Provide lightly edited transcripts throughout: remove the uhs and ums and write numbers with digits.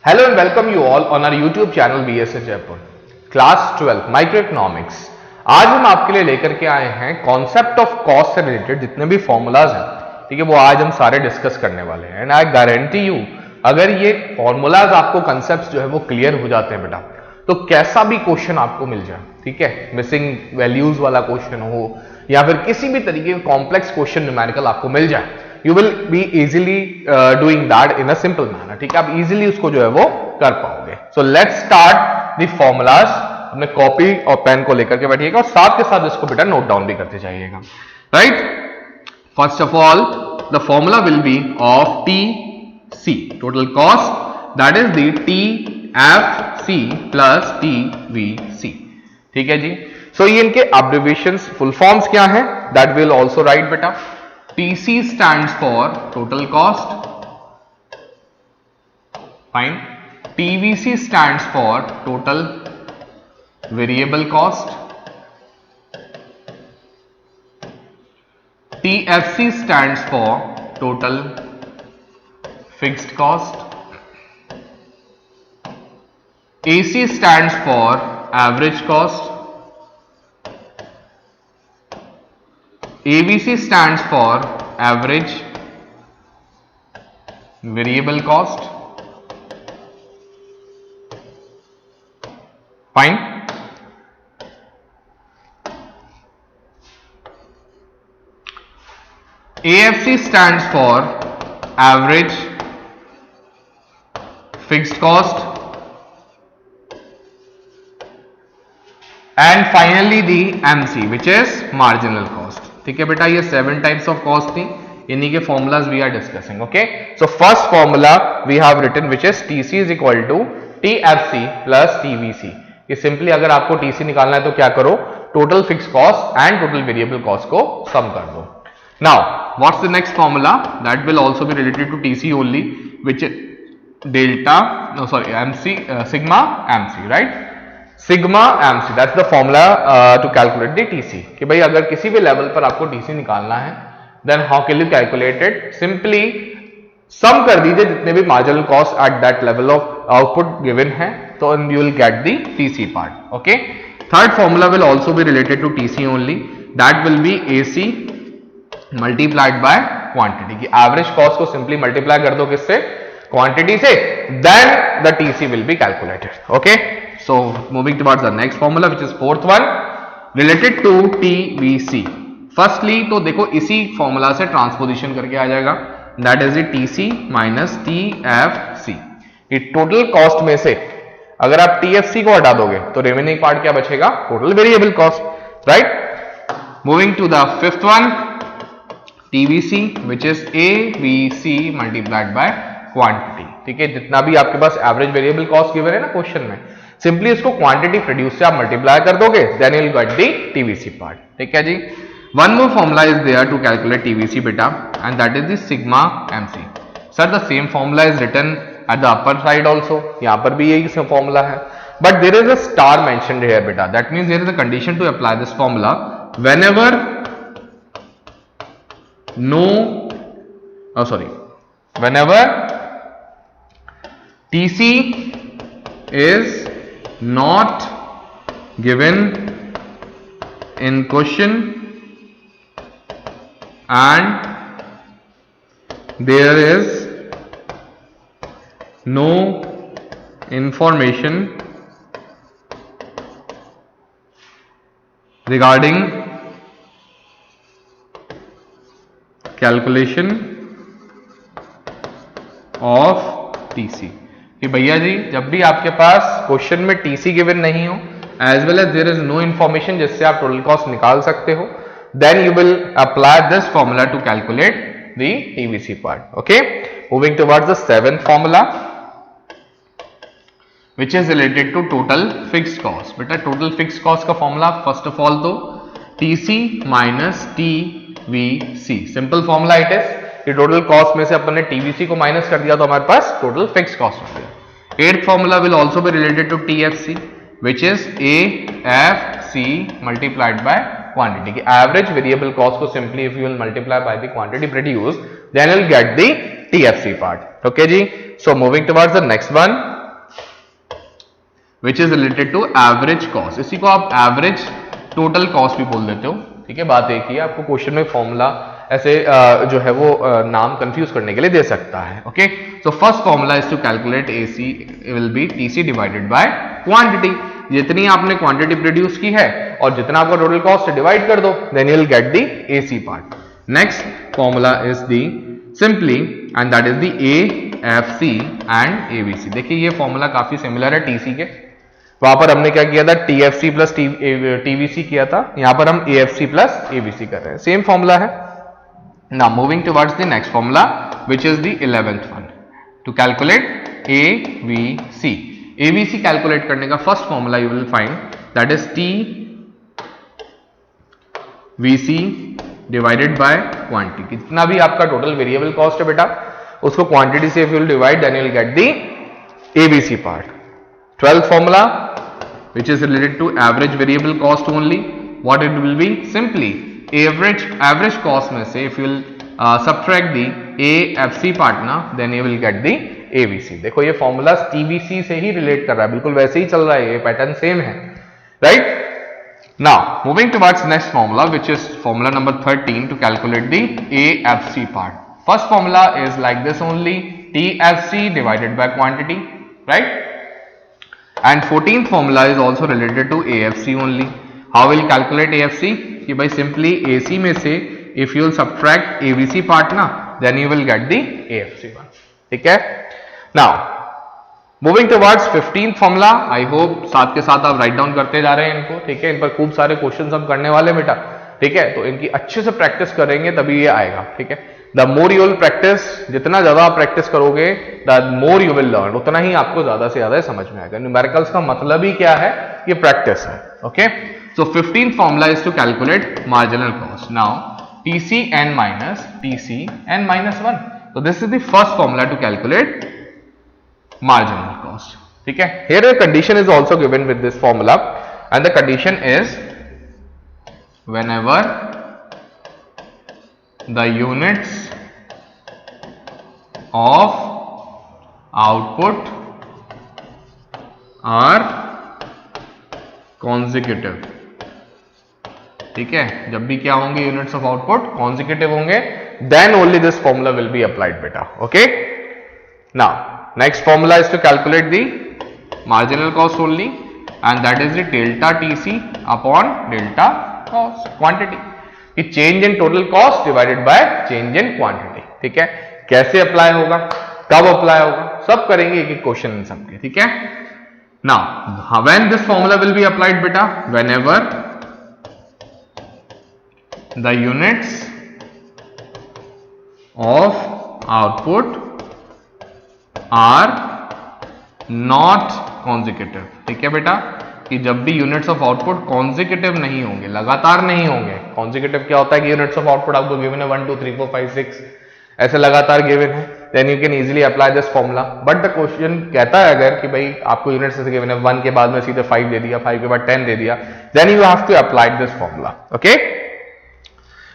Hello and welcome you all on our YouTube channel BSA Jaipur. Class 12 Microeconomics. आज हम आपके लिए लेकर के आए हैं कॉन्सेप्ट ऑफ कॉस्ट से रिलेटेड जितने भी फॉर्मूलाज हैं, ठीक है, वो आज हम सारे डिस्कस करने वाले हैं. एंड आई गारंटी यू अगर ये फॉर्मूलाज आपको कॉन्सेप्ट जो है वो क्लियर हो जाते हैं बेटा, तो कैसा भी क्वेश्चन आपको मिल जाए, ठीक है, मिसिंग वैल्यूज वाला क्वेश्चन हो या फिर किसी भी तरीके का कॉम्प्लेक्स क्वेश्चन न्यूमेरिकल आपको मिल जाए, you will be easily doing that in a simple manner. ठीक है, आप इजीली उसको जो है वो कर पाओगे. So let's start the formulas. अपने कॉपी और पेन को लेकर के बैठिएगा और साथ के साथ इसको बेटा नोट डाउन भी करते जाइएगा. Right, first of all the formula will be of T C total cost, that is the T F C plus T V C. ठीक है जी. सो ये इनके अब्रिविएशंस फुल फॉर्म्स क्या है, दैट विल ऑल्सो राइट बेटा. TC stands for total cost, fine. TVC stands for total variable cost. TFC stands for total fixed cost. AC stands for average cost. ABC stands for average variable cost. Fine. AFC stands for average fixed cost. And finally the MC which is marginal cost. ठीक है बेटा, ये 7 types of cost थी, इन्हीं के formulas we are discussing. Okay, so first formula we have written which is TC is equal to TFC plus TVC. ये simply अगर आपको टीसी निकालना है तो क्या करो, total fix cost and total variable cost को सम कर दो. Now what's the next formula, that will also be related to TC only, which is delta MC sigma MC. Right, sigma MC, that's the formula to calculate the TC. कि भाई अगर किसी भी level पर आपको TC निकालना है, then how can you calculate it, simply sum कर दीजिए जितने भी marginal cost at that level of output given है, तो you will get the TC part. Okay, third formula will also be related to TC only, that will be AC multiplied by quantity. की average cost को simply multiply कर दो किससे, quantity से, then the TC will be calculated. Okay, so moving towards the next formula which is fourth one related to TVC. firstly तो देखो इसी formula से ट्रांसपोजिशन करके आ जाएगा, that is the TC minus TFC. ये टोटल कॉस्ट में से अगर आप TFC को हटा दोगे तो रिमेनिंग पार्ट क्या बचेगा, total variable cost. Right, moving to the fifth one TVC which is ABC multiplied by quantity. ठीक है, जितना भी आपके पास एवरेज वेरिएबल कॉस्ट गिवन है ना क्वेश्चन में, सिंपली उसको क्वांटिटी प्रोड्यूस से आप मल्टीप्लाई कर दोगे, then you will get the TVC part. ठीक है जी. One more formula is there to calculate TVC बेटा, and that is the sigma MC. Sir the same formula is written at the upper side also, यहां पर भी यही फॉर्मूला है, but there is a star mentioned here बेटा. That means there is a condition to apply this formula whenever whenever TC is not given in question and there is no information regarding calculation of TC. कि भैया जी जब भी आपके पास question में TC given नहीं हो, as well as there is no information जिससे आप टोटल कॉस्ट निकाल सकते हो, then you will apply this formula to calculate the TVC part. Okay, moving towards the seventh formula which is related to total fixed cost. बेटा total fixed cost का formula first of all तो TC minus TVC, simple formula it is. Total cost में से अपन ने TVC को minus कर दिया तो हमारे पास टोटल फिक्स कॉस्ट हो गया. Eighth formula will also be related to TFC which is AFC multiplied by quantity. की एवरेज वेरिएबल कॉस्ट को simply if you will multiply by the quantity produced then you will get the TFC part. Okay जी. So moving towards the next one which is related to average cost. इसी को आप average total cost भी बोल देते हो, ठीक है। बात एक ही है, आपको क्वेश्चन में फॉर्मूला ऐसे जो है वो नाम कंफ्यूज करने के लिए दे सकता है। Okay, so first formula is to calculate AC will be TC divided by quantity. जितनी आपने क्वांटिटी प्रोड्यूस की है और जितना आपका टोटल कॉस्ट है डिवाइड कर दो, then you will get the AC part. Next formula is the simply and that is the AFC and ABC. देखिए ये फॉर्मूला काफी सिमिलर है टीसी के। वहां पर हमने क्या किया था, टीएफसी प्लस टीवीसी किया था, यहां पर हम एएफसी प्लस एबीसी कर रहे हैं, सेम फॉर्मूला है। Now moving towards the next formula which is the 11th one two calculate ABC. ABC calculate करने का first formula you will find that is TVC divided by quantity. कितना भी आपका total variable cost है बेटा, उसको quantity से if you will divide then you will get the ABC part. 12th formula which is related to average variable cost only, what it will be, simply average cost में से if you will subtract the AFC part ना, then you will get the ABC। देखो ये formula TBC से ही relate कर रहा है, बिल्कुल वैसे ही चल रहा है, ये पैटर्न सेम है, right. Now moving towards next formula which is formula number 13 to calculate the AFC part. First formula is like this only, TFC divided by quantity, right? And 14th formula is also related to AFC only. How will calculate AFC? कि भाई simply AC में से if you will subtract ABC part ना, then you will get the AFC one, ठीक है। Now moving towards 15th formula, I hope साथ के साथ आप राइट डाउन करते जा रहे हैं इनको, ठीक है। इन पर खूब सारे क्वेश्चंस हम करने वाले बेटा, ठीक है, तो इनकी अच्छे से प्रैक्टिस करेंगे तभी ये आएगा, ठीक है। The more you will practice, जितना ज्यादा आप प्रैक्टिस करोगे the more you will learn, उतना ही आपको ज्यादा से ज्यादा समझ में आएगा। न्यूमेरिकल्स का मतलब ही क्या है, ये प्रैक्टिस है, okay. So 15th formula is to calculate marginal cost. Now TC N minus 1, so this is the first formula to calculate marginal cost, ठीक है। Here a condition is also given with this formula and the condition is whenever the units of output are consecutive, ठीक है। जब भी क्या होंगे units of output consecutive होंगे, then only this formula will be applied बेटा, okay. Now next formula is to calculate the marginal cost only and that is the delta TC upon delta cost quantity, कि change in total cost divided by change in quantity, ठीक है। कैसे apply होगा, कब apply होगा, सब करेंगे एक एक क्वेश्चन इन सबके, ठीक है। Now when this formula will be applied बेटा, whenever the units of output are not consecutive, ठीक है बेटा, कि जब भी यूनिट्स ऑफ आउटपुट कॉन्जिक्यूटिव नहीं होंगे, लगातार नहीं होंगे। कॉन्जिक्यूटिव क्या होता है कि यूनिट्स ऑफ आउटपुट आपको गिवन है 1 2 3 4 5 6 ऐसे लगातार गिवन है, then you can easily apply this formula. But the question कहता है अगर कि भाई आपको यूनिट्स ऐसे गिवन है 1 के बाद में सीधे 5 दे दिया, 5 के बाद 10 दे दिया, then you have to apply this formula, okay.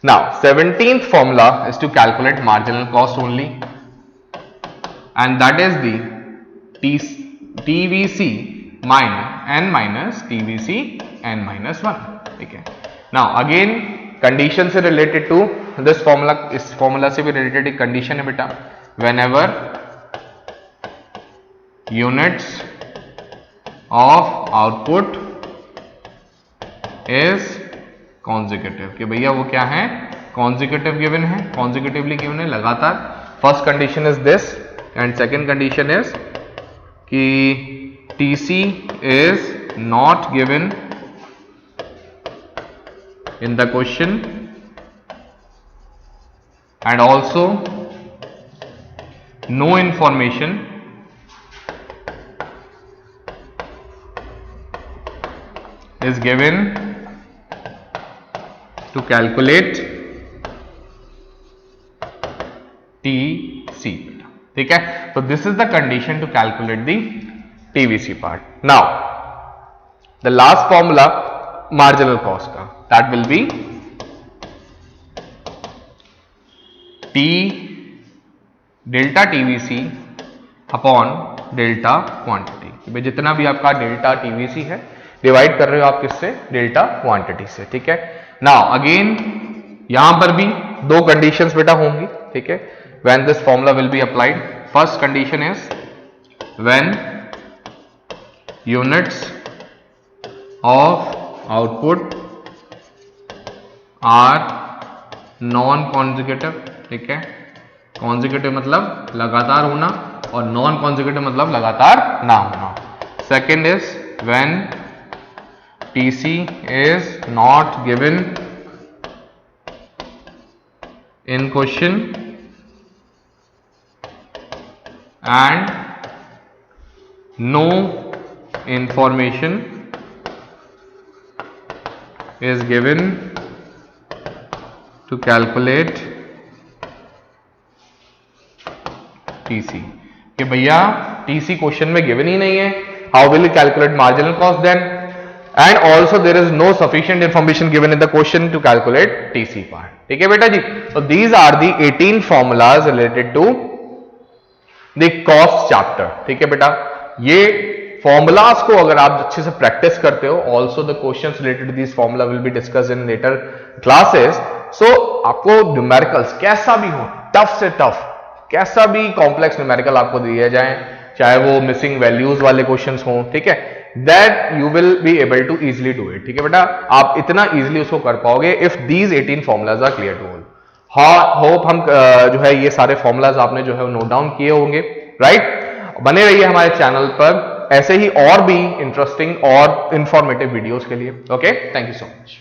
Now 17th formula is to calculate marginal cost only and that is the TVC minus TVC n minus 1, ठीक है। Now again condition से related to this formula, इस formula से भी related एक condition है बेटा, whenever units of output is consecutive, कि भैया वो क्या है, कॉन्जिक्यूटिव गिवन है, कॉन्जिक्यूटिवली गिवन है लगातार। First condition is this and second condition is कि TC is not given in the question and also no information is given to calculate TC, ठीक है। So this is the condition to calculate the TVC part. Now the last formula marginal cost का, that will be T delta TVC upon delta quantity, कि भाई जितना भी आपका delta TVC है divide कर रहे हो आप किससे, डेल्टा क्वांटिटी से, ठीक है। नाउ अगेन यहां पर भी दो कंडीशंस बेटा होंगी, ठीक है, when this formula will be applied. First condition is when units of output are non consecutive, ठीक है, कॉन्जिक्यूटिव मतलब लगातार होना और नॉन कॉन्जिक्यूटिव मतलब लगातार ना होना। Second is when TC is not given in question and no information is given to calculate TC, कि भैया TC क्वेश्चन में गिवन ही नहीं है, how will you calculate marginal cost then, and also there is no sufficient information given in the question to calculate TC part, ठीक है बेटा जी। so these are the 18 formulas related to the cost chapter, ठीक है बेटा। ये formulas को अगर आप अच्छे से प्रैक्टिस करते हो, also the questions related to these formula will be discussed in later classes, so आपको न्यूमेरिकल्स कैसा भी हो, टफ से टफ, कैसा भी कॉम्प्लेक्स न्यूमेरिकल आपको दिया जाए, चाहे वो मिसिंग वैल्यूज वाले क्वेश्चंस हों, ठीक है, that you will be able to easily do it, ठीक है बेटा। आप इतना इजिली उसको कर पाओगे if these 18 formulas are clear to all. Hope हम जो है ये सारे फॉर्मुलाज आपने जो है नोट डाउन किए होंगे, राइट। बने रहिए हमारे चैनल पर ऐसे ही और भी इंटरेस्टिंग और इंफॉर्मेटिव वीडियोस के लिए। Okay, thank you so much.